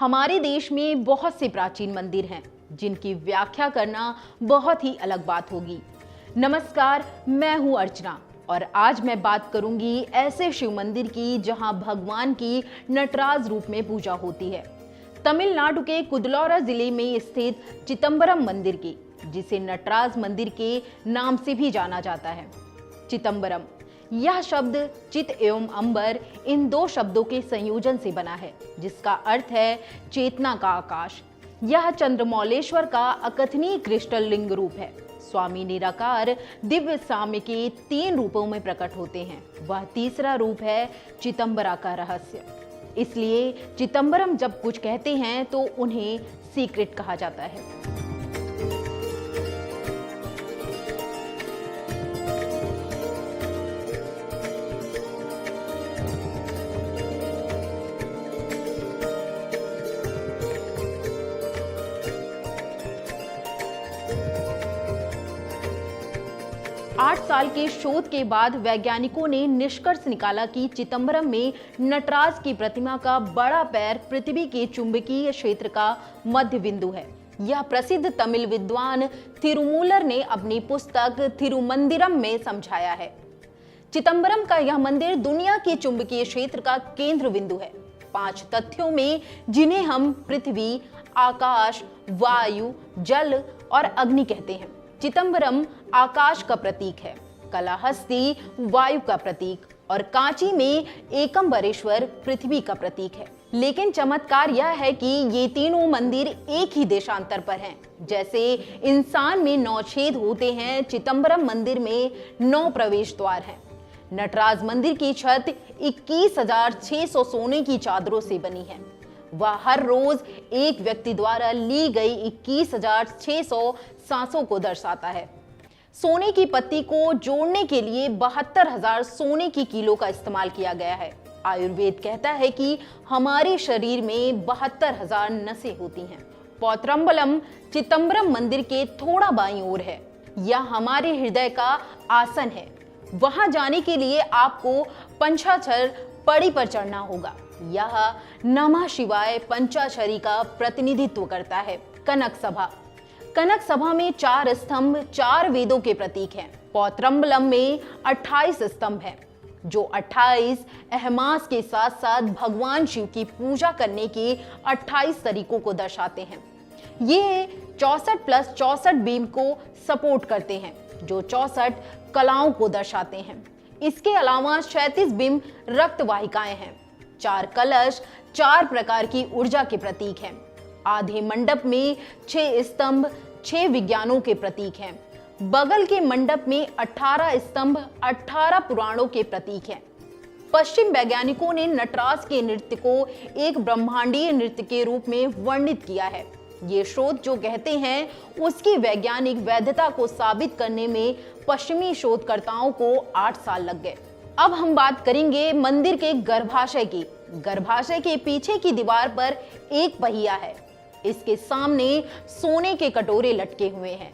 हमारे देश में बहुत से प्राचीन मंदिर हैं जिनकी व्याख्या करना बहुत ही अलग बात होगी। नमस्कार, मैं हूं अर्चना और आज मैं बात करूंगी ऐसे शिव मंदिर की जहां भगवान की नटराज रूप में पूजा होती है। तमिलनाडु के कुदलोरा जिले में स्थित चिदंबरम मंदिर की, जिसे नटराज मंदिर के नाम से भी जाना जाता है। चिदंबरम, यह शब्द चित एवं अंबर इन दो शब्दों के संयोजन से बना है, जिसका अर्थ है चेतना का आकाश। यह चंद्रमौलेश्वर का अकथनीय क्रिस्टल लिंग रूप है। स्वामी निराकार दिव्य साम्य के 3 रूपों में प्रकट होते हैं। वह तीसरा रूप है चिदंबरा का रहस्य। इसलिए चिदंबरम जब कुछ कहते हैं तो उन्हें सीक्रेट कहा जाता है। 8 साल के शोध के बाद वैज्ञानिकों ने निष्कर्ष निकाला कि चिदंबरम में नटराज की प्रतिमा का बड़ा पैर पृथ्वी के चुंबकीय क्षेत्र का मध्य बिंदु है। यह प्रसिद्ध तमिल विद्वान थिरुमूलर ने अपनी पुस्तक थिरुमंदिरम में समझाया है। चिदंबरम का यह मंदिर दुनिया के चुंबकीय क्षेत्र का केंद्र बिंदु है। 5 तथ्यों में, जिन्हें हम पृथ्वी, आकाश, वायु, जल और अग्नि कहते हैं। चिदंबरम आकाश का प्रतीक है, कलाहस्ती वायु का प्रतीक और कांची में एकम्बरेश्वर पृथ्वी का प्रतीक है। लेकिन चमत्कार यह है कि ये तीनों मंदिर एक ही देशांतर पर हैं। जैसे इंसान में 9 छेद होते हैं, चिदंबरम मंदिर में 9 प्रवेश द्वार हैं। नटराज मंदिर की छत 21,600 सोने की चादरों से बनी है। वह हर रोज एक व्यक्ति द्वारा ली गई 21,600 सांसों को दर्शाता है। सोने की पत्ती को जोड़ने के लिए 72,000 सोने की कीलो का इस्तेमाल किया गया है। आयुर्वेद कहता है कि हमारे शरीर में 72,000 नसें होती हैं। पौत्रम्बलम चिदंबरम मंदिर के थोड़ा बाईं ओर है। यह हमारे हृदय का आसन है। वहां जाने के लिए आपको पंचाक्षर पड़ी पर चढ़ना होगा। यह नमः शिवाय पंचाक्षरी का प्रतिनिधित्व करता है। कनक सभा, कनक सभा में 4 स्तंभ 4 वेदों के प्रतीक हैं। पौत्रम्बलम में 28 स्तंभ हैं, जो 28 अहमास के साथ साथ भगवान शिव की पूजा करने के 28 तरीकों को दर्शाते हैं। ये 64 + 64 बीम को सपोर्ट करते हैं, जो 64 कलाओं को दर्शाते हैं। इसके अलावा 36 बीम रक्त वाहिकाएं हैं। 4 कलश 4 प्रकार की ऊर्जा के प्रतीक हैं। आधे मंडप में 6 स्तंभ 6 विज्ञानों के प्रतीक हैं। बगल के मंडप में 18 स्तंभ 18 पुराणों के प्रतीक हैं। पश्चिम वैज्ञानिकों ने नटराज के नृत्य को एक ब्रह्मांडीय नृत्य के रूप में वर्णित किया है। ये शोध जो कहते हैं, उसकी वैज्ञानिक वैधता को साबित करने में पश्चिमी शोधकर्ताओं को 8 साल लग गए। अब हम बात करेंगे मंदिर के गर्भाशय की। गर्भाशय के पीछे की दीवार पर एक पहिया है। इसके सामने सोने के कटोरे लटके हुए हैं।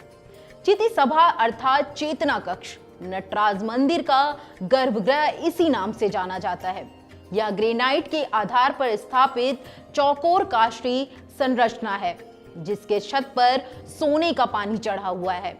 चिति सभा अर्थात चेतना कक्ष नटराज मंदिर का गर्भगृह इसी नाम से जाना जाता है। यह ग्रेनाइट के आधार पर स्थापित चौकोर काष्ठी संरचना है, जिसके छत पर सोने का पानी चढ़ा हुआ है।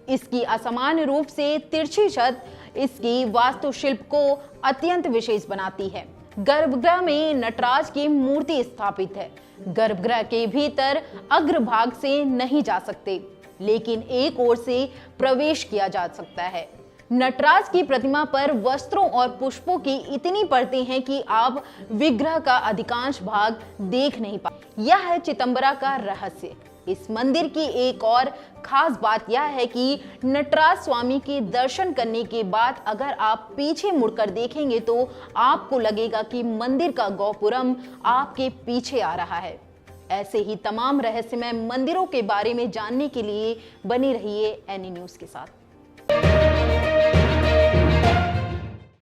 इसकी असामान्य रूप से तिरछी छत इसकी वास्तुशिल्प को अत्यंत विशेष बनाती है। गर्भगृह में नटराज की मूर्ति स्थापित है। गर्भगृह के भीतर अग्रभाग से नहीं जा सकते, लेकिन एक ओर से प्रवेश किया जा सकता है। नटराज की प्रतिमा पर वस्त्रों और पुष्पों की इतनी परतें हैं कि आप विग्रह का अधिकांश भाग देख नहीं पाते। यह है चिदंबरा का रहस्य। इस मंदिर की एक और खास बात यह है कि नटराज स्वामी के दर्शन करने के बाद अगर आप पीछे मुड़कर देखेंगे तो आपको लगेगा कि मंदिर का गोपुरम आपके पीछे आ रहा है। ऐसे ही तमाम रहस्यमय मंदिरों के बारे में जानने के लिए बने रहिए एनी न्यूज़ के साथ।